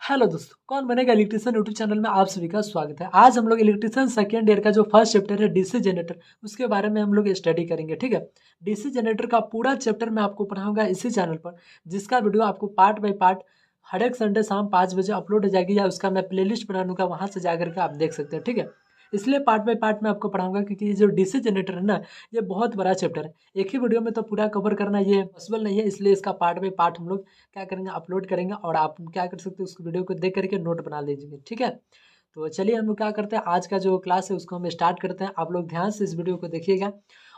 Hello दोस्तों, कौन बनेगा इलेक्ट्रिशियन यूट्यूब चैनल में आप सभी का स्वागत है। आज हम लोग इलेक्ट्रिशियन सेकेंड ईयर का जो फर्स्ट चैप्टर है डीसी जनरेटर, उसके बारे में हम लोग स्टडी करेंगे। ठीक है, डीसी जनरेटर का पूरा चैप्टर मैं आपको पढ़ाऊंगा इसी चैनल पर, जिसका वीडियो आपको पार्ट बाय पार्ट हर एक संडे शाम 5 बजे अपलोड हो जाएगी, या उसका मैं प्लेलिस्ट बना दूंगा, वहाँ से जा करके आप देख सकते हैं। ठीक है, इसलिए पार्ट बाय पार्ट मैं आपको पढ़ाऊंगा, क्योंकि ये जो डीसी जनरेटर है ना, ये बहुत बड़ा चैप्टर है। एक ही वीडियो में तो पूरा कवर करना ये पॉसिबल नहीं है, इसलिए इसका पार्ट बाय पार्ट हम लोग क्या करेंगे, अपलोड करेंगे, और आप क्या कर सकते हैं, उस वीडियो को देख करके नोट बना लीजिए। ठीक है, तो चलिए हम लोग क्या करते हैं, आज का जो क्लास है उसको हम स्टार्ट करते हैं। आप लोग ध्यान से इस वीडियो को देखिएगा,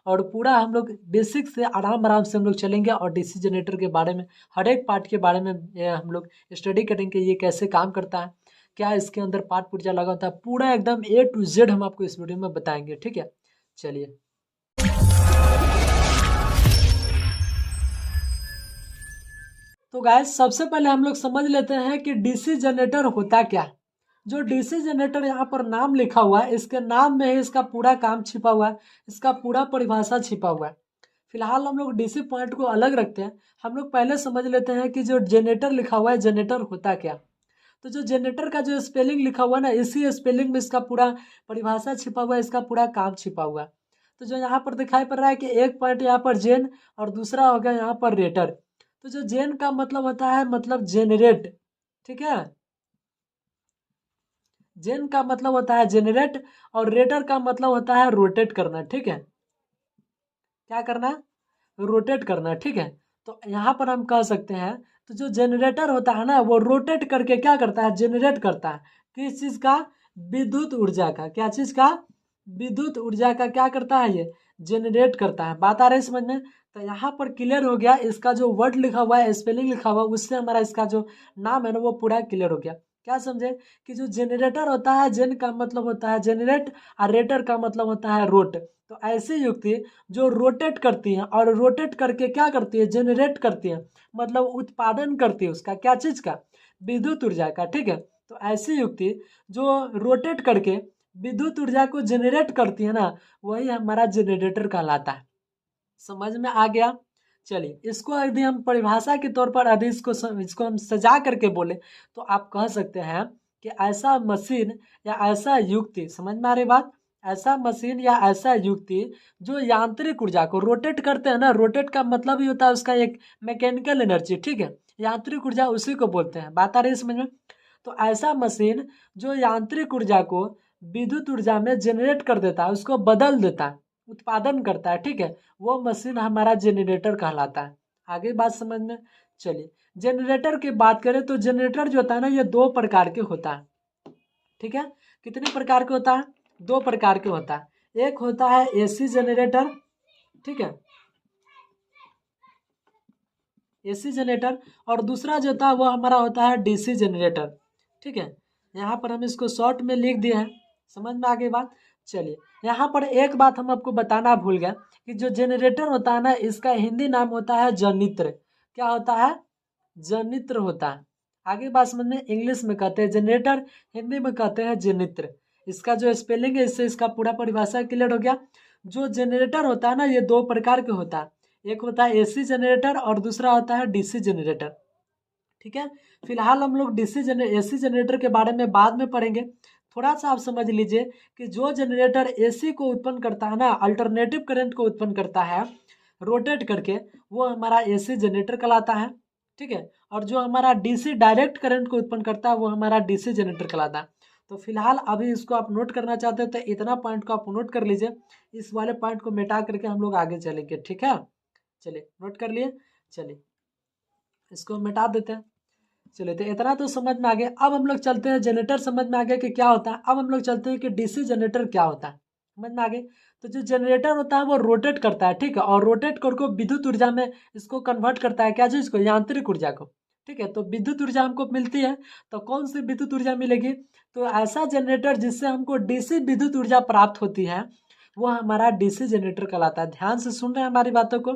और पूरा हम लोग बेसिक से आराम आराम से हम लोग चलेंगे, और डीसी जनरेटर के बारे में हर एक पार्ट के बारे में हम लोग स्टडी करेंगे। ये कैसे काम करता है, क्या इसके अंदर पार्ट पुर्जा लगा होता है, पूरा एकदम A to Z हम आपको इस वीडियो में बताएंगे। ठीक है, चलिए। तो गाइस, सबसे पहले हम लोग समझ लेते हैं कि डीसी जनरेटर होता क्या है। जो डीसी जनरेटर यहाँ पर नाम लिखा हुआ है, इसके नाम में ही इसका पूरा काम छिपा हुआ है, इसका पूरा परिभाषा छिपा हुआ है। फिलहाल हम लोग डीसी पॉइंट को अलग रखते हैं। हम लोग पहले समझ लेते हैं कि जो जनरेटर लिखा हुआ है, जनरेटर होता क्या। तो जो जनरेटर का जो स्पेलिंग लिखा हुआ है ना, इसी स्पेलिंग में इसका पूरा परिभाषा छिपा हुआ है, इसका पूरा काम छिपा हुआ है। तो जो यहाँ पर दिखाई पड़ रहा है कि एक पॉइंट यहाँ पर जेन, और दूसरा हो गया यहाँ पर रेटर। तो जो जेन का मतलब होता है, मतलब जेनरेट। ठीक है, जेन का मतलब होता है जेनरेट, और रेटर का मतलब होता है रोटेट करना। ठीक है, क्या करना, रोटेट करना। ठीक है, तो यहाँ पर हम कह सकते हैं, तो जो जनरेटर होता है ना, वो रोटेट करके क्या करता है, जनरेट करता है। किस चीज़ का, विद्युत ऊर्जा का। क्या चीज़ का, विद्युत ऊर्जा का क्या करता है, ये जनरेट करता है। बात आ रही है समझ में। तो यहाँ पर क्लियर हो गया, इसका जो वर्ड लिखा हुआ है, स्पेलिंग लिखा हुआ है, उससे हमारा इसका जो नाम है ना, वो पूरा क्लियर हो गया। क्या समझे, कि जो जनरेटर होता है, जेन का मतलब होता है जनरेट, और रेटर का मतलब होता है रोट। तो ऐसी युक्ति जो रोटेट करती है, और रोटेट करके क्या करती है, जनरेट करती है, मतलब उत्पादन करती है उसका, क्या चीज़ का, विद्युत ऊर्जा का। ठीक है, तो ऐसी युक्ति जो रोटेट करके विद्युत ऊर्जा को जनरेट करती है ना, वही हमारा जनरेटर कहलाता है। समझ में आ गया। चलिए, इसको यदि हम परिभाषा के तौर पर यदि इसको हम सजा करके बोले, तो आप कह सकते हैं कि ऐसा मशीन या ऐसा युक्ति, समझ में आ रही बात, ऐसा मशीन या ऐसा युक्ति जो यांत्रिक ऊर्जा को रोटेट करते हैं ना, रोटेट का मतलब ही होता है उसका एक मैकेनिकल एनर्जी। ठीक है, यांत्रिक ऊर्जा उसी को बोलते हैं। बात आ रही है समझ में। तो ऐसा मशीन जो यांत्रिक ऊर्जा को विद्युत ऊर्जा में जनरेट कर देता है, उसको बदल देता है, उत्पादन करता है। ठीक है, वो मशीन हमारा जनरेटर कहलाता है। आगे बात समझ में। चलिए, जनरेटर की बात करें तो जनरेटर जो होता है ना, ये दो प्रकार के होता है। ठीक है, कितने प्रकार के होता है, दो प्रकार के होता है। एक होता है एसी जनरेटर। ठीक है, एसी जनरेटर, और दूसरा जो होता है वो हमारा होता है डीसी जनरेटर। ठीक है, यहाँ पर हम इसको शॉर्ट में लिख दिए हैं। समझ में आ गई बात। चलिए, यहाँ पर एक बात हम आपको बताना भूल गए, कि जो जनरेटर होता है ना, इसका हिंदी नाम होता है जनित्र। क्या होता है, जनित्र होता है। आगे बात समझ में। इंग्लिश में कहते हैं जनरेटर, हिंदी में कहते हैं जनित्र। इसका जो स्पेलिंग है, इससे इसका पूरा परिभाषा क्लियर हो गया। जो जनरेटर होता है ना, ये दो प्रकार के होता है। एक होता है एसी जनरेटर, और दूसरा होता है डीसी जनरेटर। ठीक है, फिलहाल हम लोग एसी जनरेटर के बारे में बाद में पढ़ेंगे। थोड़ा सा आप समझ लीजिए कि जो जनरेटर एसी को उत्पन्न करता है ना, अल्टरनेटिव करंट को उत्पन्न करता है रोटेट करके, वो हमारा एसी जनरेटर कहलाता है। ठीक है, और जो हमारा डीसी डायरेक्ट करंट को उत्पन्न करता है, वो हमारा डीसी जनरेटर कहलाता है। तो फिलहाल अभी इसको आप नोट करना चाहते हो तो इतना पॉइंट को आप नोट कर लीजिए। इस वाले पॉइंट को मिटा करके हम लोग आगे चलेंगे। ठीक है, चलिए नोट कर लिए। चलिए, इसको हम मिटा देते हैं। चलिए, तो इतना तो समझ में आ गया। अब हम लोग चलते हैं, जनरेटर समझ में आ गया कि क्या होता है। अब हम लोग चलते हैं कि डीसी जनरेटर क्या होता है। समझ में आ गए। तो जो जनरेटर होता है वो रोटेट करता है। ठीक है, और रोटेट करके विद्युत ऊर्जा में इसको कन्वर्ट करता है, क्या चीज़ को, यांत्रिक ऊर्जा को। ठीक है, तो विद्युत ऊर्जा हमको मिलती है। तो कौन सी विद्युत ऊर्जा मिलेगी, तो ऐसा जनरेटर जिससे हमको डीसी विद्युत ऊर्जा प्राप्त होती है, वो हमारा डीसी जनरेटर कहलाता है। ध्यान से सुन रहे हैं हमारी बातों को।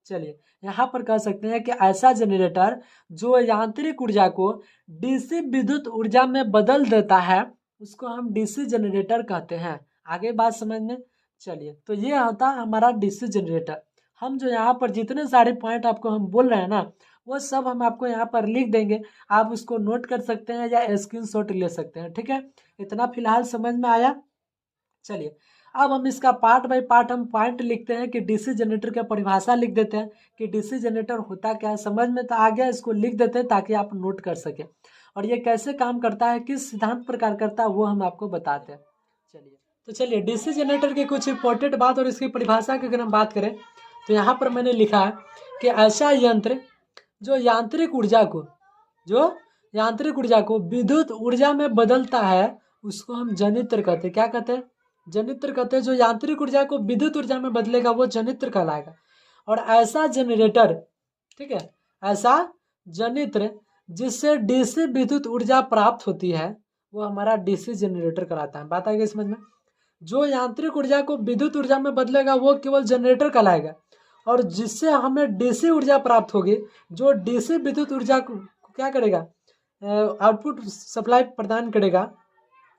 चलिए, यहाँ पर कह सकते हैं कि ऐसा जनरेटर जो यांत्रिक ऊर्जा को डीसी विद्युत ऊर्जा में बदल देता है, उसको हम डीसी जनरेटर कहते हैं। आगे बात समझ में। चलिए, तो ये होता है हमारा डीसी जनरेटर। हम जो यहाँ पर जितने सारे पॉइंट आपको हम बोल रहे हैं ना, वो सब हम आपको यहाँ पर लिख देंगे, आप उसको नोट कर सकते हैं या स्क्रीनशॉट ले सकते हैं। ठीक है, इतना फिलहाल समझ में आया। चलिए अब हम इसका पार्ट बाय पार्ट हम पॉइंट लिखते हैं कि डीसी जनरेटर की परिभाषा लिख देते हैं कि डीसी जनरेटर होता क्या है। समझ में तो आ गया, इसको लिख देते हैं ताकि आप नोट कर सकें, और ये कैसे काम करता है, किस सिद्धांत पर कार्य करता है, वो हम आपको बताते हैं। चलिए डीसी जनरेटर की कुछ इंपॉर्टेंट बात और इसकी परिभाषा की अगर हम बात करें तो यहाँ पर मैंने लिखा है कि ऐसा यंत्र जो यांत्रिक ऊर्जा को विद्युत ऊर्जा में बदलता है उसको हम जनित्र कहते हैं। क्या कहते हैं? जनित्र कहते हैं। जो यांत्रिक ऊर्जा को विद्युत ऊर्जा में बदलेगा वो जनित्र कहलाएगा। और ऐसा जनरेटर, ठीक है, ऐसा जनित्र जिससे डीसी विद्युत ऊर्जा प्राप्त होती है वो हमारा डीसी जनरेटर कहलाता है। बात आ गई समझ में? जो यांत्रिक ऊर्जा को विद्युत ऊर्जा में बदलेगा वो केवल जनरेटर कहलाएगा, और जिससे हमें डीसी ऊर्जा प्राप्त होगी, जो डीसी विद्युत ऊर्जा को क्या करेगा, आउटपुट सप्लाई प्रदान करेगा,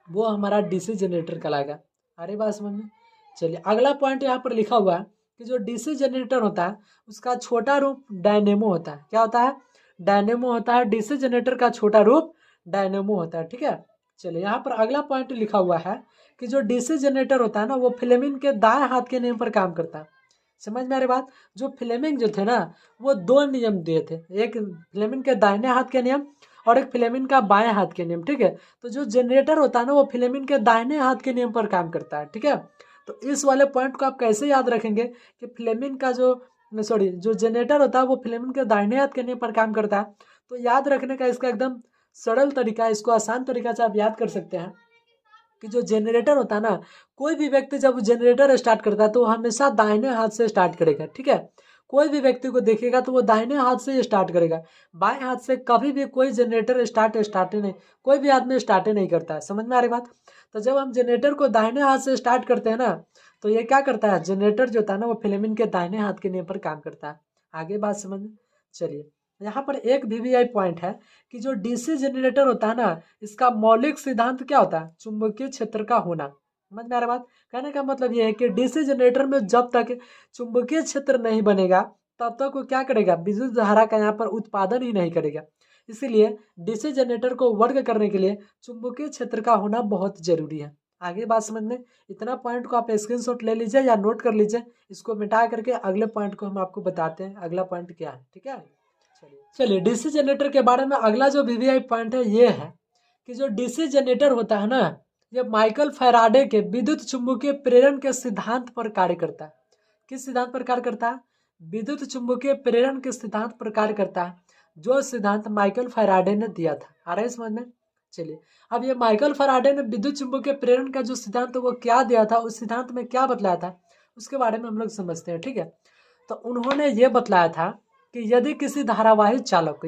वो हमारा डीसी जनरेटर कहलाएगा। अरे बात समझ में? चलिए अगला पॉइंट यहाँ पर लिखा हुआ है कि जो डीसी जनरेटर होता है उसका छोटा रूप डायनेमो होता है। क्या होता है? डायनेमो होता है। डीसी जनरेटर का छोटा रूप डायनेमो होता है। ठीक है, चलिए यहाँ पर अगला पॉइंट लिखा हुआ है कि जो डीसी जनरेटर होता है ना वो फ्लेमिंग के दाएं हाथ के नियम पर काम करता है। समझ में आ रही बात? जो फ्लेमिंग जो थे ना वो दो नियम दिए थे, एक फ्लेमिंग के दाहिने हाथ के नियम और एक फ्लेमिंग का बाएं हाथ के नियम। ठीक है, तो जो जनरेटर होता है ना वो फ्लेमिंग के दाहिने हाथ के नियम पर काम करता है। ठीक है, तो इस वाले पॉइंट को आप कैसे याद रखेंगे कि फ्लेमिंग का जो जनरेटर होता है वो फ्लेमिंग के दाहिने हाथ के नियम पर काम करता है। तो याद रखने का इसका एकदम सरल तरीका, इसको आसान तरीका से आप याद कर सकते हैं कि जो जनरेटर होता है ना, कोई भी व्यक्ति जब जनरेटर स्टार्ट करता है तो वो हमेशा दाहिने हाथ से स्टार्ट करेगा। ठीक है, कोई भी व्यक्ति को देखेगा तो वो दाहिने हाथ से स्टार्ट करेगा, बाएं हाथ से कभी भी कोई जनरेटर स्टार्ट नहीं, कोई भी आदमी स्टार्ट नहीं करता है। समझ में आ रही बात? तो जब हम जनरेटर को दाहिने हाथ से स्टार्ट करते हैं ना तो ये क्या करता है, जनरेटर जो होता है ना वो फ्लेमिंग के दाहिने हाथ के नियम पर काम करता है। आगे बात समझ में? चलिए यहाँ पर एक वीवीआई पॉइंट है कि जो डीसी जनरेटर होता है ना इसका मौलिक सिद्धांत क्या होता है, चुंबकीय क्षेत्र का होना। समझ में आ रहा बात? कहने का मतलब ये है कि डीसी जनरेटर में जब तक चुंबकीय क्षेत्र नहीं बनेगा तब तक वो क्या करेगा, विद्युत धारा का यहाँ पर उत्पादन ही नहीं करेगा। इसीलिए डीसी जनरेटर को वर्क करने के लिए चुंबकीय क्षेत्र का होना बहुत जरूरी है। आगे बात समझ में? इतना पॉइंट को आप स्क्रीनशॉट ले लीजिए या नोट कर लीजिए, इसको मिटा करके अगले पॉइंट को हम आपको बताते हैं अगला पॉइंट क्या है। ठीक है, चलिए डीसी जनरेटर के बारे में अगला जो वीवीआई पॉइंट है ये है कि जो डीसी जनरेटर होता है ना ये माइकल फैराडे के विद्युत चुंबकीय प्रेरण के सिद्धांत पर कार्य करता है। किस सिद्धांत पर कार्य करता है? विद्युत चुंबकीय प्रेरण के सिद्धांत पर कार्य करता है, जो सिद्धांत माइकल फैराडे ने दिया था। आ रहा है समझ में? चलिए अब ये माइकल फैराडे ने विद्युत चुंबकीय प्रेरण का जो सिद्धांत वो क्या दिया था, उस सिद्धांत में क्या बतलाया था उसके बारे में हम लोग समझते हैं। ठीक है, तो उन्होंने ये बतलाया था कि यदि किसी धारावाही चालक को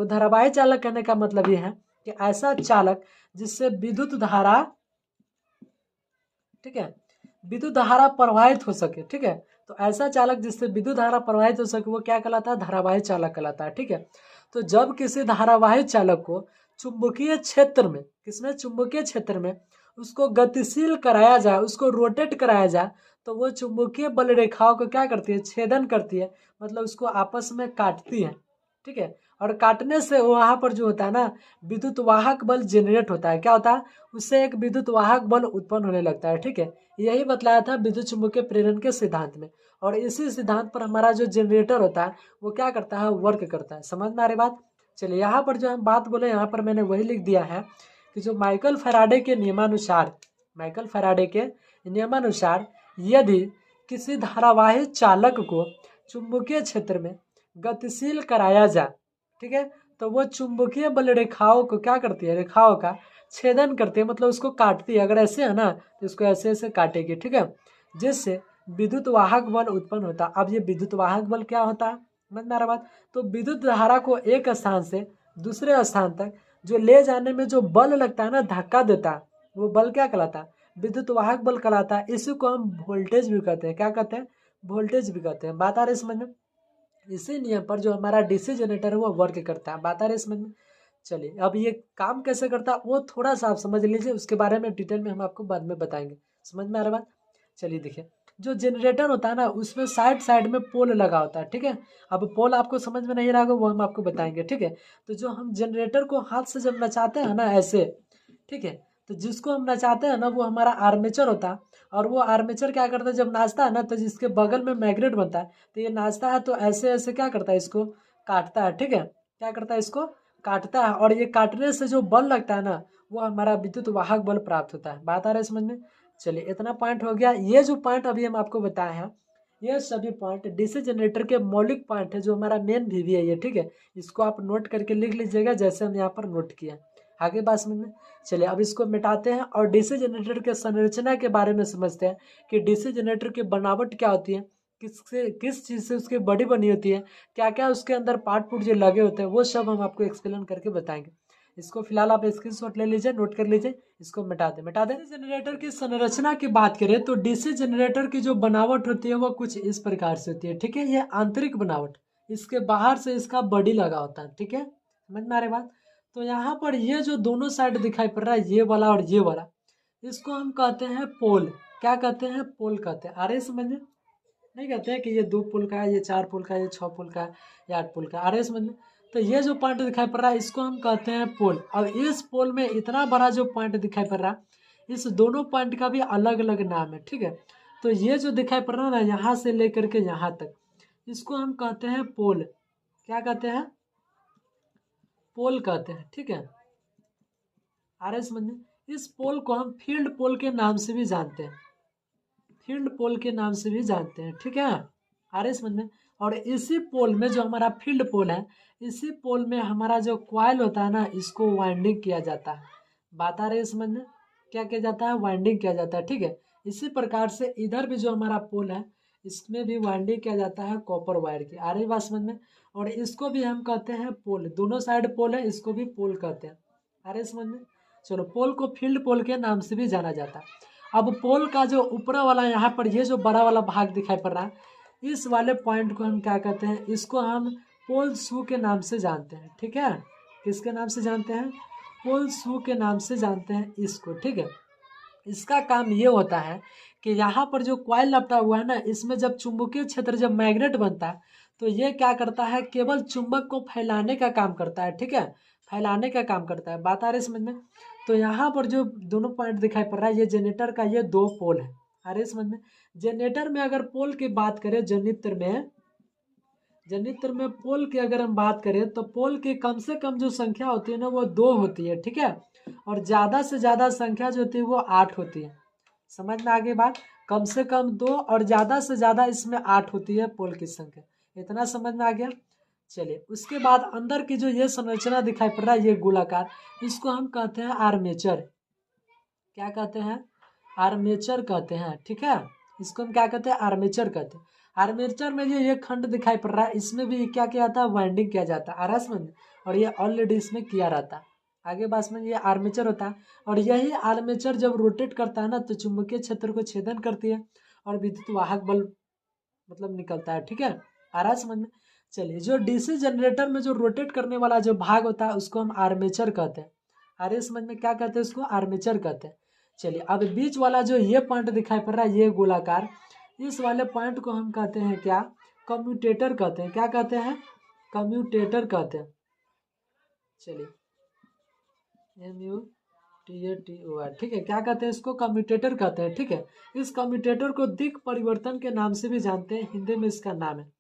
धारावाही चालक कहने का मतलब ये है कि ऐसा चालक जिससे विद्युत धारा, ठीक है, विद्युत धारा प्रवाहित हो सके। ठीक है, तो ऐसा चालक जिससे विद्युत धारा प्रवाहित हो सके वो क्या कहलाता है, धारावाही चालक कहलाता है। ठीक है, तो जब किसी धारावाही चालक को चुंबकीय क्षेत्र में, किसमें, चुंबकीय क्षेत्र में उसको गतिशील कराया जाए, उसको रोटेट कराया जाए, तो वो चुंबकीय बल रेखाओं को क्या करती है, छेदन करती है, मतलब उसको आपस में काटती है। ठीक है, और काटने से वहाँ पर जो होता है ना विद्युत वाहक बल जनरेट होता है। क्या होता है? उससे एक विद्युत वाहक बल उत्पन्न होने लगता है। ठीक है, यही बतलाया था विद्युत चुंबकीय प्रेरण के सिद्धांत में, और इसी सिद्धांत पर हमारा जो जनरेटर होता है वो क्या करता है, वर्क करता है। समझ में आ रही बात? चलिए यहाँ पर जो हम बात बोले यहाँ पर मैंने वही लिख दिया है कि जो माइकल फैराडे के नियमानुसार यदि किसी धारावाही चालक को चुंबकीय क्षेत्र में गतिशील कराया जाए, ठीक है, तो वो चुंबकीय बल रेखाओं को क्या करती है, रेखाओं का छेदन करती है, मतलब उसको काटती है। अगर ऐसे है ना तो इसको ऐसे ऐसे काटेगी। ठीक है, जिससे विद्युत वाहक बल उत्पन्न होता है। अब ये विद्युत वाहक बल क्या होता है, समझ में आ रहा बात? तो विद्युत धारा को एक स्थान से दूसरे स्थान तक जो ले जाने में जो बल लगता है ना, धक्का देता है, वो बल क्या कहलाता है, विद्युत वाहक बल कहलाता है। इसी को हम वोल्टेज भी कहते हैं। क्या कहते हैं? वोल्टेज भी कहते हैं। बात आ रही समझ में? इसी नियम पर जो हमारा डीसी जनरेटर है वो वर्क करता है। बात आ रही समझ में? चलिए अब ये काम कैसे करता है वो थोड़ा सा आप समझ लीजिए, उसके बारे में डिटेल में हम आपको बाद में बताएंगे। समझ में आ रहा बात? चलिए देखिए जो जनरेटर होता है ना उसमें साइड साइड में पोल लगा होता है, ठीक है। अब पोल आपको समझ में नहीं रहा होगा, वो हम आपको बताएंगे, ठीक है। तो जो हम जनरेटर को हाथ से जब नचाते हैं ना ऐसे, ठीक है, तो जिसको हम नचाते हैं ना वो हमारा आर्मेचर होता है। और वो आर्मेचर क्या करता है, जब नाचता है ना तो जिसके बगल में मैग्नेट बनता है, तो ये नाचता है तो ऐसे ऐसे क्या करता है, इसको काटता है, ठीक है। क्या करता है, इसको काटता है, और ये काटने से जो बल लगता है ना वो हमारा विद्युत वाहक बल प्राप्त होता है। बात आ रहा है समझ में। चलिए इतना पॉइंट हो गया। ये जो पॉइंट अभी हम आपको बताए हैं ये सभी पॉइंट डीसी जनरेटर के मौलिक पॉइंट है, जो हमारा मेन वीवी है ये, ठीक है। इसको आप नोट करके लिख लीजिएगा जैसे हम यहाँ पर नोट किया। आगे बात समझ में। चलिए अब इसको मिटाते हैं और डीसी जनरेटर के संरचना के बारे में समझते हैं कि डीसी जनरेटर की बनावट क्या होती है, किस चीज़ से उसकी बॉडी बनी होती है, क्या क्या उसके अंदर पार्ट पुर्ट जो लगे होते हैं, वो सब हम आपको एक्सप्लेन करके बताएंगे। इसको फिलहाल आप स्क्रीनशॉट ले लीजिए, नोट कर लीजिए, इसको मिटा दें। जनरेटर की संरचना की बात करें तो डीसी जनरेटर की जो बनावट होती है वो कुछ इस प्रकार से होती है, ठीक है। ये आंतरिक बनावट, इसके बाहर से इसका बॉडी लगा होता है, ठीक है। समझ में आ रही बात। तो यहाँ पर ये जो दोनों साइड दिखाई पड़ रहा है, ये वाला और ये वाला, इसको हम कहते हैं पोल। क्या कहते हैं, पोल कहते हैं। आ रहे समझ में। नहीं कहते हैं कि ये 2 पुल का है, ये 4 पुल का है, ये 6 पुल का है, ये 8 पुल का। आ रहे समझ में। तो ये जो पॉइंट दिखाई पड़ रहा है इसको हम कहते हैं पोल। और इस पोल में इतना बड़ा जो पॉइंट दिखाई पड़ रहा है, इस दोनों पॉइंट का भी अलग अलग नाम है, ठीक है। तो ये जो दिखाई पड़ रहा है ना यहाँ से लेकर के यहाँ तक, इसको हम कहते हैं पोल। क्या कहते हैं, पोल कहते हैं, ठीक है। आ रहे समझ में। इस पोल को हम फील्ड पोल के नाम से भी जानते हैं, फील्ड पोल के नाम से भी जानते हैं, ठीक है। आ रहे समझ में। और इसी पोल में जो हमारा फील्ड पोल है, इसी पोल में हमारा जो क्वाइल होता है ना इसको वाइंडिंग किया जाता है। बात आ रही है समझ में। क्या किया जाता है, वाइंडिंग किया जाता है, ठीक है। इसी प्रकार से इधर भी जो हमारा पोल है इसमें भी वाइंडिंग किया जाता है कॉपर वायर की। आ रही बात समझ में। और इसको भी हम कहते हैं पोल, दोनों साइड पोल है, इसको भी पोल कहते हैं। आ रही समझ में। चलो पोल को फील्ड पोल के नाम से भी जाना जाता है। अब पोल का जो ऊपरा वाला यहाँ पर ये जो बड़ा वाला भाग दिखाई पड़ रहा है, इस वाले पॉइंट को हम क्या कहते हैं, इसको हम पोल शू के नाम से जानते हैं, ठीक है। किसके नाम से जानते हैं, पोल शू के नाम से जानते हैं इसको, ठीक है। इसका काम ये होता है कि यहाँ पर जो कॉइल लपटा हुआ है ना इसमें जब चुंबकीय क्षेत्र जब मैग्नेट बनता है तो ये क्या करता है, केवल चुंबक को फैलाने का काम करता है, ठीक है। फैलाने का काम करता है। बात आ रही है समझ में। तो यहाँ पर जो दोनों पॉइंट दिखाई पड़ रहा है ये जनरेटर का ये 2 पोल है। आ रही है समझ में। जनरेटर में अगर पोल की बात करें, जनित्र में पोल की अगर हम बात करें तो पोल की कम से कम जो संख्या होती है ना वो 2 होती है, ठीक है। और ज़्यादा से ज़्यादा संख्या जो होती है वो 8 होती है। समझ में आ गई बात। कम से कम 2 और ज़्यादा से ज़्यादा इसमें 8 होती है पोल की संख्या। इतना समझ में आ गया। चलिए उसके बाद अंदर की जो ये संरचना दिखाई पड़ रहा है ये गोलाकार, इसको हम कहते हैं आर्मेचर। क्या कहते हैं, आर्मेचर कहते हैं, ठीक है। इसको हम क्या कहते हैं, आर्मेचर कहते हैं। आर्मेचर में ये खंड दिखाई पड़ रहा है, इसमें भी क्या किया जाता है, वाइंडिंग किया जाता है। आ रहा है समझ में। और ये ऑलरेडी इसमें किया रहता है। आगे बात में ये आर्मेचर होता है। और यही आर्मेचर जब रोटेट करता है ना तो चुंबकीय क्षेत्र को छेदन करती है और विद्युत वाहक बल मतलब निकलता है, ठीक है। आ रहा है समझ में। चलिए जो डीसी जनरेटर में जो रोटेट करने वाला जो भाग होता है उसको हम आर्मेचर कहते हैं। आ रही है समझ में। क्या कहते हैं उसको, आर्मेचर कहते हैं। चलिए अब बीच वाला जो ये पॉइंट दिखाई पड़ रहा है ये गोलाकार, इस वाले पॉइंट को हम कहते हैं क्या, कम्यूटेटर कहते हैं। क्या कहते हैं, कम्यूटेटर कहते हैं। चलिए MUTATOR, ठीक है। क्या कहते हैं इसको, कम्यूटेटर कहते हैं, ठीक है। इस कम्यूटेटर को दिक् परिवर्तन के नाम से भी जानते हैं, हिंदी में इसका नाम है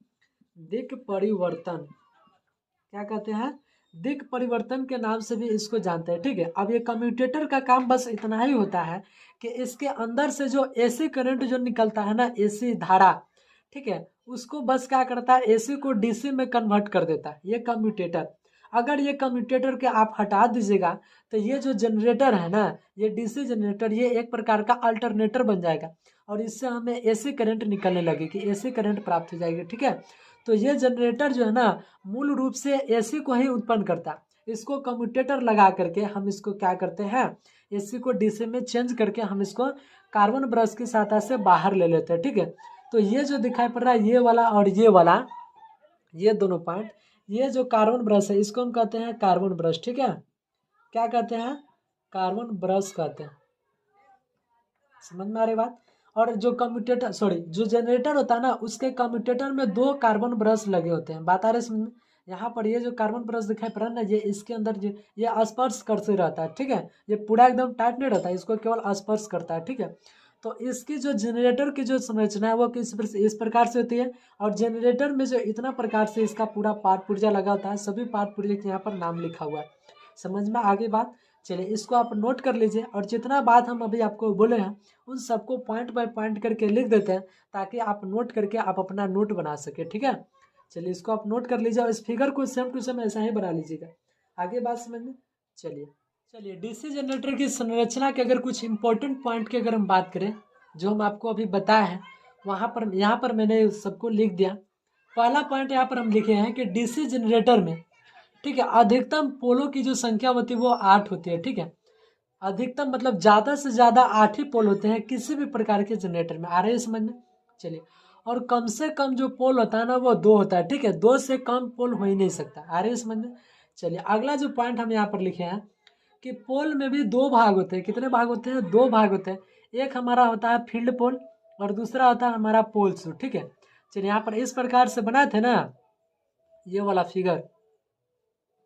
दिक् परिवर्तन। क्या कहते हैं, दिक् परिवर्तन के नाम से भी इसको जानते हैं, ठीक है। अब ये कम्यूटेटर का काम बस इतना ही होता है कि इसके अंदर से जो एसी करंट जो निकलता है ना, एसी धारा, ठीक है, उसको बस क्या करता है, एसी को डीसी में कन्वर्ट कर देता है ये कम्यूटेटर। अगर ये कम्यूटेटर के आप हटा दीजिएगा तो ये जो जनरेटर है ना, ये डीसी जनरेटर, ये एक प्रकार का अल्टरनेटर बन जाएगा और इससे हमें एसी करंट निकलने लगेगी, एसी करंट प्राप्त हो जाएगी, ठीक है। तो ये जनरेटर जो है ना मूल रूप से एसी को ही उत्पन्न करता है। इसको कम्यूटेटर लगा करके हम इसको क्या करते हैं, एसी को डीसी में चेंज करके हम इसको कार्बन ब्रश की सहायता से बाहर ले लेते हैं, ठीक है। तो ये जो दिखाई पड़ रहा है ये वाला और ये वाला, ये दोनों पार्ट, ये जो कार्बन ब्रश है इसको हम कहते हैं कार्बन ब्रश, ठीक है। क्या कहते हैं, कार्बन ब्रश कहते हैं। समझ में आ रही बात। और जो कम्यूटेटर जो जनरेटर होता है ना, उसके कम्यूटेटर में 2 कार्बन ब्रश लगे होते हैं। बात आ रही है समझ में? यहाँ पर ये जो कार्बन ब्रश दिखाई पड़ रहा है ना, ये इसके अंदर ये स्पर्श करते रहता है, ठीक है। ये पूरा एकदम टाइट नहीं रहता है, इसको केवल स्पर्श करता है, ठीक है। तो इसकी जो जनरेटर की जो संरचना है वो इस प्रकार से होती है। और जनरेटर में जो इतना प्रकार से इसका पूरा पार्ट पुर्जा लगा होता है, सभी पार्ट पुर्जे के यहाँ पर नाम लिखा हुआ है। समझ में आगे बात? चलिए इसको आप नोट कर लीजिए, और जितना बात हम अभी आपको बोले हैं उन सबको पॉइंट बाय पॉइंट करके लिख देते हैं, ताकि आप नोट करके आप अपना नोट बना सके, ठीक है। चलिए इसको आप नोट कर लीजिए, और इस फिगर को सेम टू सेम ऐसा ही बना लीजिएगा। आगे बात समझ में? चलिए डीसी जनरेटर की संरचना के अगर कुछ इंपॉर्टेंट पॉइंट की अगर हम बात करें, जो हम आपको अभी बताए हैं, यहाँ पर मैंने सबको लिख दिया। पहला पॉइंट यहाँ पर हम लिखे हैं कि डीसी जनरेटर में, ठीक है, अधिकतम पोलों की जो संख्या होती है वो 8 होती है, ठीक है। अधिकतम मतलब ज़्यादा से ज़्यादा 8 ही पोल होते हैं किसी भी प्रकार के जनरेटर में। आ रहे हैं समझ में? चलिए, और कम से कम जो पोल होता है ना वो 2 होता है, ठीक है। 2 से कम पोल हो ही नहीं सकता। आ रहे हैं समझ में? चलिए अगला जो पॉइंट हम यहाँ पर लिखे हैं कि पोल में भी 2 भाग होते हैं। कितने भाग होते हैं? 2 भाग होते हैं। एक हमारा होता है फील्ड पोल, और दूसरा होता है हमारा पोल शूट, ठीक है। चलिए यहाँ पर इस प्रकार से बनाए थे ना ये वाला फिगर,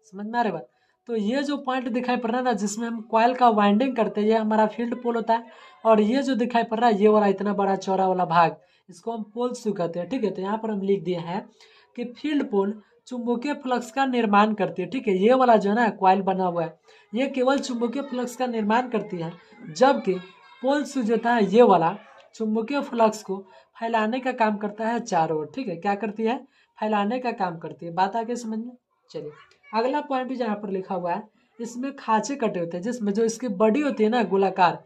समझ में आ रही बात? तो ये जो पॉइंट दिखाई पड़ रहा है ना, जिसमें हम कॉइल का वाइंडिंग करते हैं, ये हमारा फील्ड पोल होता है। और ये जो दिखाई पड़ रहा है ये वाला इतना बड़ा चौड़ा वाला भाग, इसको हम पोल शू कहते हैं, ठीक है। तो यहाँ पर हम लिख दिए हैं कि फील्ड पोल चुंबकीय फ्लक्स का निर्माण करती है, ठीक है। ये वाला जो है ना कॉइल बना हुआ है, ये केवल चुंबकीय फ्लक्स का निर्माण करती है, जबकि पोल शू जो था ये वाला चुंबकीय फ्लक्स को फैलाने का काम करता है चारों ओर, ठीक है। क्या करती है? फैलाने का काम करती है। बात आगे समझ में? चलिए अगला पॉइंट भी जहाँ पर लिखा हुआ है, इसमें खांचे कटे होते हैं, जिसमें जो इसकी बॉडी होती है ना गोलाकार,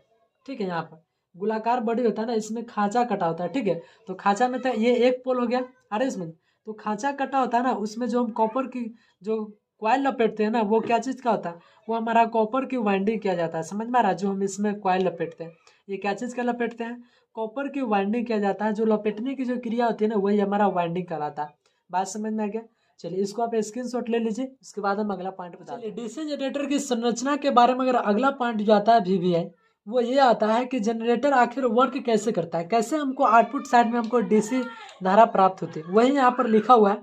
ठीक है। यहाँ पर गोलाकार बॉडी होता है ना, इसमें खांचा कटा होता है, ठीक है। तो खांचा में तो ये एक पोल हो गया। अरे इसमें तो खांचा कटा होता है ना, उसमें जो हम कॉपर की जो कॉइल लपेटते हैं ना, वो क्या चीज़ का होता है? वो हमारा कॉपर की वाइंडिंग किया जाता है। समझ में आ रहा है? जो हम इसमें कॉइल लपेटते हैं, ये क्या चीज़ का लपेटते हैं? कॉपर की वाइंडिंग किया जाता है। जो लपेटने की जो क्रिया होती है ना, वही हमारा वाइंडिंग कहलाता है। बात समझ में आ गया? चलिए इसको आप स्क्रीनशॉट ले लीजिए, उसके बाद हम अगला पॉइंट बता दें। डीसी जनरेटर की संरचना के बारे में अगर अगला पॉइंट जो आता है वीवीआई, वो ये आता है कि जनरेटर आखिर वर्क कैसे करता है, कैसे हमको आउटपुट साइड में हमको डीसी धारा प्राप्त होती है, वही यहाँ पर लिखा हुआ है।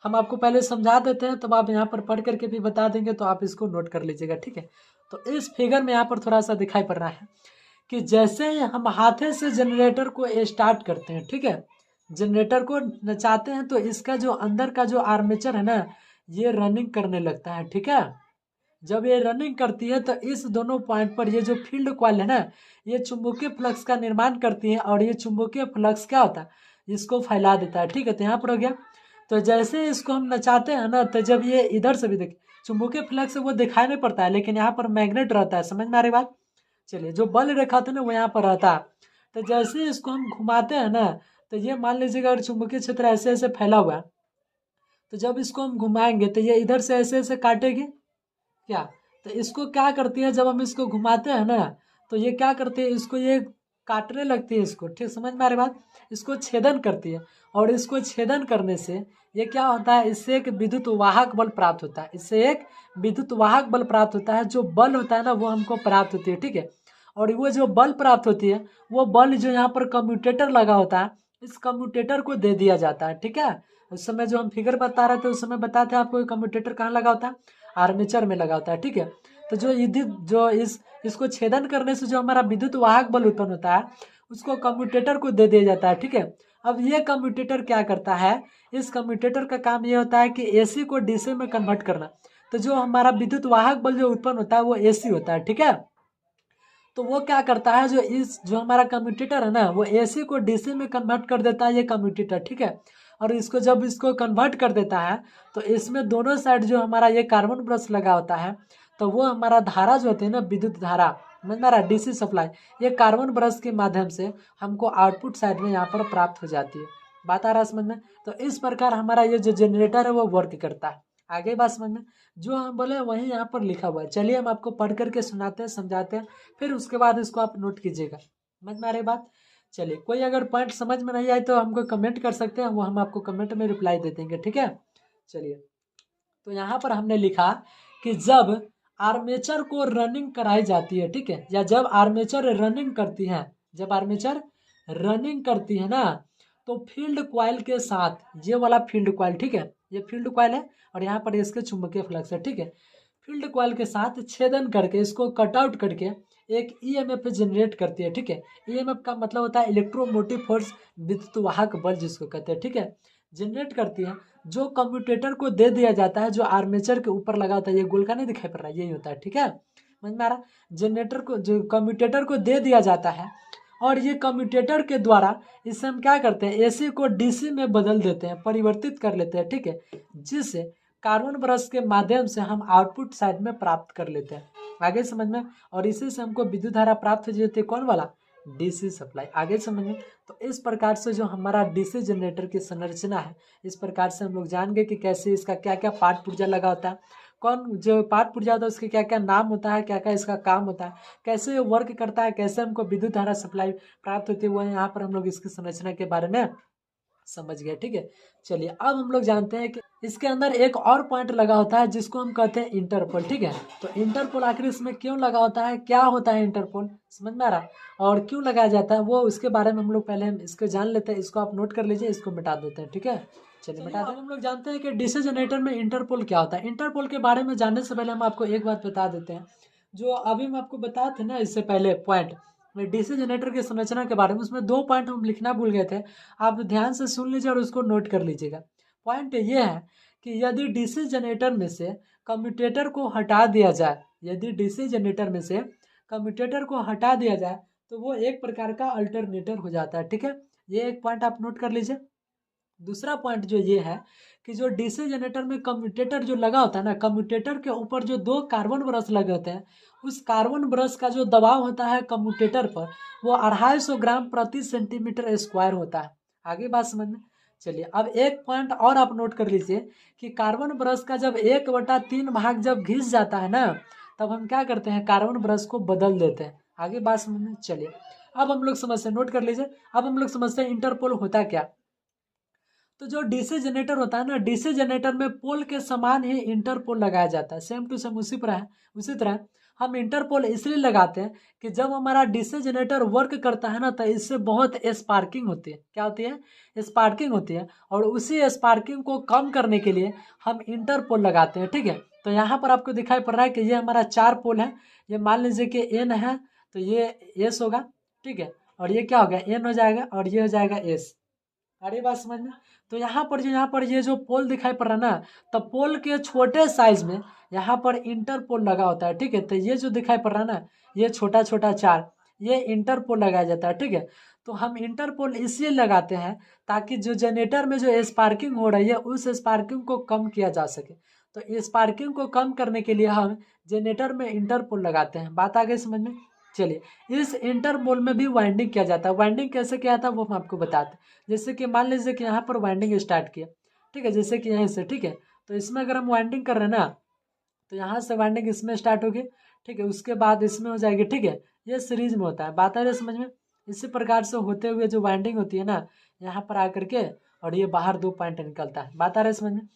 हम आपको पहले समझा देते हैं, तब आप यहाँ पर पढ़ करके भी बता देंगे, तो आप इसको नोट कर लीजिएगा, ठीक है। तो इस फिगर में यहाँ पर थोड़ा सा दिखाई पड़ रहा है कि जैसे हम हाथे से जनरेटर को स्टार्ट करते हैं, ठीक है, जनरेटर को नचाते हैं, तो इसका जो अंदर का जो आर्मेचर है ना, ये रनिंग करने लगता है, ठीक है। जब ये रनिंग करती है तो इस दोनों पॉइंट पर ये जो फील्ड कॉइल है ना, ये चुंबकीय फ्लक्स का निर्माण करती है, और ये चुंबकीय फ्लक्स क्या होता है? इसको फैला देता है, ठीक है। तो यहाँ पर हो गया। तो जैसे इसको हम नचाते हैं ना, तो जब ये इधर से भी देखिए चुंबकीय फ्लक्स वो दिखाई नहीं पड़ता है, लेकिन यहाँ पर मैग्नेट रहता है। समझ में आ रही बात? चलिए जो बल रेखा था ना वो यहाँ पर रहता है। तो जैसे ही इसको हम घुमाते हैं ना, तो ये मान लीजिएगा अगर चुंबकीय क्षेत्र ऐसे ऐसे फैला हुआ है, तो जब इसको हम घुमाएंगे तो ये इधर से ऐसे ऐसे काटेगी क्या? तो इसको क्या करती है, जब हम इसको घुमाते हैं ना, तो ये क्या करती है, इसको ये काटने लगती है इसको, ठीक समझ में आ रही बात? इसको छेदन करती है, और इसको छेदन करने से ये क्या होता है, इससे एक विद्युत वाहक बल प्राप्त होता है। इससे एक विद्युत वाहक बल प्राप्त होता है। जो बल होता है ना वो हमको प्राप्त होती है, ठीक है। और वो जो बल प्राप्त होती है, वो बल जो यहाँ पर कम्यूटेटर लगा होता है, इस कम्यूटेटर को दे दिया जाता है, ठीक है। उस समय जो हम फिगर बता रहे थे, उस समय बताते आपको कम्यूटेटर कहाँ लगा होता है? आर्मेचर में लगा होता है, ठीक है। तो जो इसको छेदन करने से जो हमारा विद्युत वाहक बल उत्पन्न होता है, उसको कम्यूटेटर को दे दिया जाता है, ठीक है। अब ये कम्यूटेटर क्या करता है? इस कम्यूटेटर का काम ये होता है कि एसी को डीसी में कन्वर्ट करना। तो जो हमारा विद्युत वाहक बल जो उत्पन्न होता है वो एसी होता है, ठीक है। तो वो क्या करता है, जो हमारा कम्यूटेटर है ना, वो एसी को डीसी में कन्वर्ट कर देता है, ये कम्यूटेटर, ठीक है। और इसको जब इसको कन्वर्ट कर देता है, तो इसमें दोनों साइड जो हमारा ये कार्बन ब्रश लगा होता है, तो वो हमारा धारा जो होती है ना, विद्युत धारा, हमारा डीसी सप्लाई, ये कार्बन ब्रश के माध्यम से हमको आउटपुट साइड में यहाँ पर प्राप्त हो जाती है। बात आ रहा है समझ में? तो इस प्रकार हमारा ये जो जनरेटर है वो वर्क करता है। आगे बात समझ में? जो हम बोले वही यहाँ पर लिखा हुआ है। चलिए हम आपको पढ़ करके सुनाते हैं, समझाते हैं, फिर उसके बाद इसको आप नोट कीजिएगा। समझ में आ रही बात? चलिए कोई अगर पॉइंट समझ में नहीं आए तो हमको कमेंट कर सकते हैं, वो हम आपको कमेंट में रिप्लाई दे देंगे, ठीक है। चलिए तो यहाँ पर हमने लिखा कि जब आर्मेचर को रनिंग कराई जाती है, ठीक है, या जब आर्मेचर रनिंग करती है, जब आर्मेचर रनिंग करती है ना, तो फील्ड कॉइल के साथ ये वाला फील्ड कॉइल, ठीक है, ये फील्ड कॉइल है और यहाँ पर इसके चुंबकीय फ्लक्स है, ठीक है। फील्ड कॉइल के साथ छेदन करके इसको कट आउट करके एक ईएमएफ जनरेट करती है, ठीक है। ईएमएफ का मतलब होता है इलेक्ट्रोमोटिव फोर्स, विद्युत वाहक बल जिसको कहते हैं, ठीक है। जनरेट करती है, जो कम्यूटेटर को दे दिया जाता है, जो आर्मेचर के ऊपर लगा होता है, ये गोल का नहीं दिखाई पड़ रहा है, यही होता है, ठीक है। समझ में आ रहा? जनरेटर को, जो कम्यूटेटर को दे दिया जाता है, और ये कम्यूटेटर के द्वारा इससे हम क्या करते हैं, एसी को डीसी में बदल देते हैं, परिवर्तित कर लेते हैं, ठीक है, जिससे कार्बन ब्रश के माध्यम से हम आउटपुट साइड में प्राप्त कर लेते हैं। आगे समझ में? और इसी से हमको विद्युत धारा प्राप्त हो जाती है, कौन वाला? DC supply. आगे समझ में? तो इस प्रकार से जो हमारा डीसी जनरेटर की संरचना है, इस प्रकार से हम लोग जान गए कि कैसे इसका क्या क्या पार्ट पुर्जा लगा होता है, कौन जो पार्ट पुर्जा होता है उसके क्या क्या नाम होता है, क्या क्या इसका काम होता है, कैसे वर्क करता है, कैसे हमको विद्युत धारा सप्लाई प्राप्त होती है, वो यहाँ पर हम लोग इसकी संरचना के बारे में समझ गए, ठीक है। चलिए अब हम लोग जानते हैं कि इसके अंदर एक और पॉइंट लगा होता है जिसको हम कहते हैं इंटरपोल, ठीक है। तो इंटरपोल आखिर इसमें क्यों लगा होता है, क्या होता है इंटरपोल, समझ में आ रहा, और क्यों लगाया जाता है, वो उसके बारे में हम लोग पहले इसको जान लेते हैं। इसको आप नोट कर लीजिए, इसको मिटा देते हैं, ठीक है। चलिए मिटा दें। हम लोग जानते हैं कि डीसी जनरेटर में इंटरपोल क्या होता है। इंटरपोल के बारे में जानने से पहले हम आपको एक बात बता देते हैं, जो अभी हम आपको बताए थे ना इससे पहले पॉइंट, डीसी जनरेटर की संरचना के बारे में, उसमें 2 पॉइंट हम लिखना भूल गए थे। आप ध्यान से सुन लीजिए और उसको नोट कर लीजिएगा। पॉइंट ये है कि यदि डीसी जनरेटर में से कम्यूटेटर को हटा दिया जाए, यदि डीसी जनरेटर में से कम्यूटेटर को हटा दिया जाए तो वो एक प्रकार का अल्टरनेटर हो जाता है, ठीक है। ये एक पॉइंट आप नोट कर लीजिए। दूसरा पॉइंट जो ये है कि जो डीसी जनरेटर में कम्यूटेटर जो लगा होता है ना, कम्यूटेटर के ऊपर जो 2 कार्बन ब्रश लगे होते हैं, उस कार्बन ब्रश का जो दबाव होता है कम्यूटेटर पर, वो 250 ग्राम प्रति सेंटीमीटर स्क्वायर होता है। आगे बात समझ में? चलिए अब एक पॉइंट और आप नोट कर लीजिए कि कार्बन ब्रश का जब 1/3 भाग जब घिस जाता है ना, तब हम क्या करते हैं, कार्बन ब्रश को बदल देते हैं। आगे बात समझ में? चलिए अब हम लोग समझते हैं, नोट कर लीजिए। अब हम लोग समझते हैं इंटरपोल होता क्या। तो जो डीसी जनरेटर होता है ना, डीसी जनरेटर में पोल के समान ही इंटरपोल लगाया जाता है, सेम टू सेम उसी तरह हम इंटरपोल इसलिए लगाते हैं कि जब हमारा डीसी जनरेटर वर्क करता है ना, तो इससे बहुत स्पार्किंग होती है। क्या होती है? स्पार्किंग होती है, और उसी स्पार्किंग को कम करने के लिए हम इंटरपोल लगाते हैं, ठीक है। तो यहाँ पर आपको दिखाई पड़ रहा है कि ये हमारा 4 पोल है। ये मान लीजिए कि एन है, तो ये एस होगा, ठीक है, और ये क्या हो गया, एन हो जाएगा, और ये हो जाएगा एस। अरे बात समझ में? तो यहाँ पर ये जो पोल दिखाई पड़ रहा है ना, तो पोल के छोटे साइज में यहाँ पर इंटरपोल लगा होता है, ठीक है। तो ये जो दिखाई पड़ रहा है ना, ये छोटा छोटा 4, ये इंटरपोल लगाया जाता है, ठीक है। तो हम इंटरपोल इसलिए लगाते हैं ताकि जो जनरेटर में जो स्पार्किंग हो रही है, उस स्पार्किंग को कम किया जा सके। तो स्पार्किंग को कम करने के लिए हम जनरेटर में इंटरपोल लगाते हैं। बात आ गई समझ में? चलिए इस इंटरपोल में भी वाइंडिंग किया जाता है। वाइंडिंग कैसे किया था वो हम आपको बताते हैं। जैसे कि मान लीजिए कि यहाँ पर वाइंडिंग स्टार्ट किया, ठीक है, जैसे कि यहीं से, ठीक है। तो इसमें अगर हम वाइंडिंग कर रहे हैं ना, तो यहाँ से वाइंडिंग इसमें स्टार्ट होगी, ठीक है, उसके बाद इसमें हो जाएगी, ठीक है। ये सीरीज में होता है। बात आ रही है समझ में? इसी प्रकार से होते हुए जो वाइंडिंग होती है ना, यहाँ पर आकर के, और ये बाहर 2 पॉइंट निकलता है। बात आ रही है समझ में?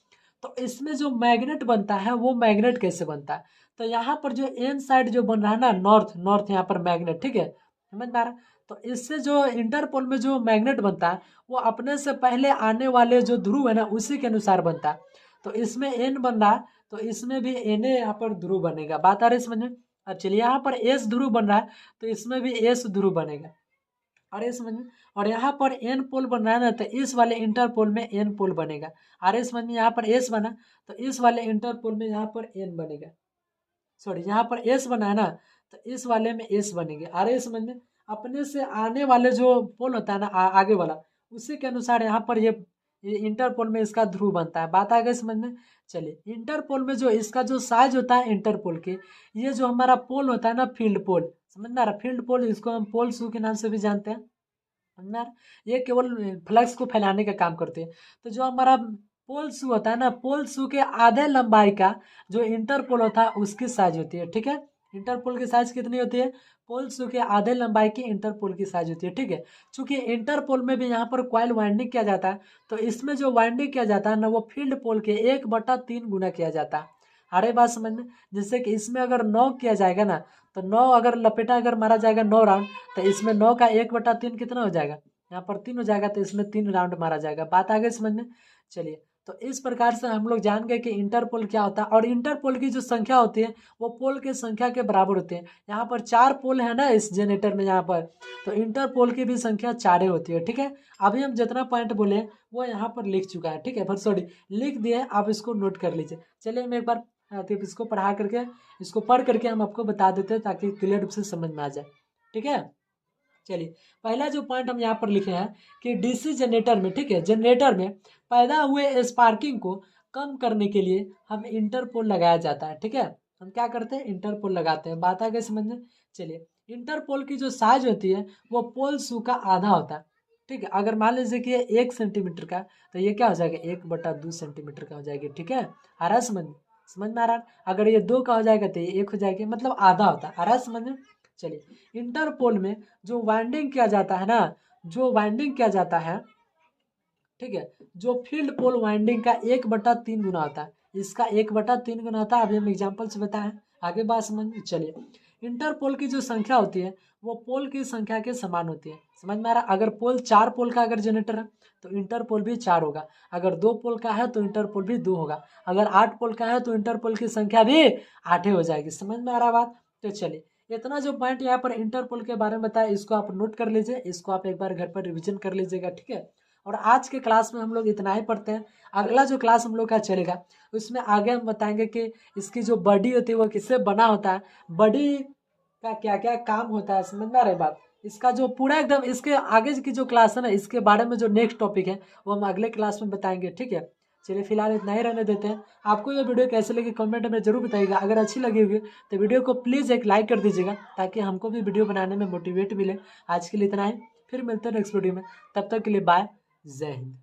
तो इसमें जो मैग्नेट बनता है, वो मैग्नेट कैसे बनता है, तो यहाँ पर जो एन साइड जो बन रहा है ना, नॉर्थ नॉर्थ यहाँ पर मैग्नेट, ठीक है, समझ में आ रहा है? तो इससे जो इंटरपोल में जो मैग्नेट बनता है, वो अपने से पहले आने वाले जो ध्रुव है ना, उसी के अनुसार बनता है। तो इसमें एन बन रहा है, तो इसमें भी एन यहाँ पर ध्रुव बनेगा। बात आ रही है समझ में? अब चलिए यहाँ पर एस ध्रुव बन रहा है, तो इसमें भी एस ध्रुव बनेगा। अरे समझ में? और यहाँ पर एन पोल बन रहा है ना, तो इस वाले इंटरपोल में एन पोल बनेगा। अरे समझ में? यहाँ पर एस बना, तो इस वाले इंटरपोल में यहाँ पर एन बनेगा। सॉरी, यहाँ पर एस बना है ना, तो इस वाले में एस बनेंगे। अरे समझ में? अपने से आने वाले जो पोल होता है ना, आगे वाला, उसी के अनुसार यहाँ पर ये इंटरपोल में इसका ध्रुव बनता है। बात आ गई समझ में? चलिए इंटरपोल में जो इसका जो साइज होता है इंटरपोल के, ये जो हमारा पोल होता है ना, फील्ड पोल, समझ में आ रहा? फील्ड पोल, इसको हम पोल शू के नाम से भी जानते हैं, समझ में आ रहा? ये केवल फ्लक्स को फैलाने का काम करते हैं। तो जो हमारा पोल शू होता है ना, पोल शू के आधे लंबाई का जो इंटरपोल होता है उसकी साइज होती है, ठीक है। इंटरपोल की साइज कितनी होती है? पोल शू के आधे लंबाई की इंटरपोल की साइज होती है, ठीक है। चूंकि इंटरपोल में भी यहाँ पर कॉइल वाइंडिंग किया जाता है, तो इसमें जो वाइंडिंग किया जाता है ना, वो फील्ड पोल के 1/3 गुना किया जाता है। आ रही बात समझ में। जैसे कि इसमें अगर 9 किया जाएगा ना, तो 9 अगर लपेटा अगर मारा जाएगा 9 राउंड, तो इसमें 9 का 1/3 कितना हो जाएगा, यहाँ पर 3 हो जाएगा, तो इसमें 3 राउंड मारा जाएगा। बात आ गई समझ में। चलिए, तो इस प्रकार से हम लोग जान गए कि इंटरपोल क्या होता है। और इंटरपोल की जो संख्या होती है वो पोल के संख्या के बराबर होती है। यहाँ पर 4 पोल है ना इस जनरेटर में यहाँ पर, तो इंटरपोल की भी संख्या 4 होती है। ठीक है, अभी हम जितना पॉइंट बोले वो यहाँ पर लिख चुका है। ठीक है, पर सॉरी लिख दिए, आप इसको नोट कर लीजिए। चलिए हम एक बार इसको पढ़ा करके, इसको पढ़ करके हम आपको बता देते हैं ताकि क्लियर रूप से समझ में आ जाए। ठीक है, चलिए पहला जो पॉइंट हम यहाँ पर लिखे हैं कि डीसी जनरेटर में, ठीक है, जनरेटर में पैदा हुए स्पार्किंग को कम करने के लिए हम इंटरपोल लगाया जाता है। ठीक है, हम क्या करते हैं, इंटरपोल लगाते हैं। बात आ गई समझ में। चलिए, इंटरपोल की जो साइज होती है वो पोल सू का आधा होता है। ठीक है, अगर मान लीजिए कि ये 1 सेंटीमीटर का, तो ये क्या हो जाएगा, 1/2 सेंटीमीटर का हो जाएगी। ठीक है, आ रहा है समझ में, समझ में आ रहा है। अगर ये 2 का हो जाएगा तो ये 1 हो जाएगी, मतलब आधा होता है। आ रहा है समझ में। चलिए, इंटरपोल में जो वाइंडिंग किया जाता है ना, जो वाइंडिंग किया जाता है, ठीक है, जो फील्ड पोल वाइंडिंग का 1/3 गुना होता है, इसका 1/3 गुना होता है। अभी हम एग्जाम्पल से बताएं, आगे बात समझ में। चलिए, इंटरपोल की जो संख्या होती है वो पोल की संख्या के समान होती है। समझ में आ रहा। अगर पोल 4 पोल का अगर जनरेटर है तो इंटरपोल भी 4 होगा। अगर 2 पोल का है तो इंटरपोल भी 2 होगा। अगर 8 पोल का है तो इंटरपोल की संख्या भी 8 हो जाएगी। समझ में आ रहा बात। तो चलिए, इतना जो पॉइंट यहाँ पर इंटरपोल के बारे में बताया, इसको आप नोट कर लीजिए, इसको आप एक बार घर पर रिविजन कर लीजिएगा। ठीक है, और आज के क्लास में हम लोग इतना ही पढ़ते हैं। अगला जो क्लास हम लोग का चलेगा उसमें आगे हम बताएंगे कि इसकी जो बॉडी होती है वो किससे बना होता है, बॉडी का क्या क्या काम होता है। समझ में आ रही बात। इसका जो पूरा एकदम इसके आगे की जो क्लास है ना, इसके बारे में जो नेक्स्ट टॉपिक है वो हम अगले क्लास में बताएंगे। ठीक है, चलिए फिलहाल इतना ही रहने देते हैं। आपको ये वीडियो कैसे लगी कमेंट में जरूर बताइएगा। अगर अच्छी लगी होगी तो वीडियो को प्लीज़ एक लाइक कर दीजिएगा ताकि हमको भी वीडियो बनाने में मोटिवेट मिले। आज के लिए इतना ही, फिर मिलते हैं नेक्स्ट वीडियो में। तब तक के लिए बाय, जय हिंद।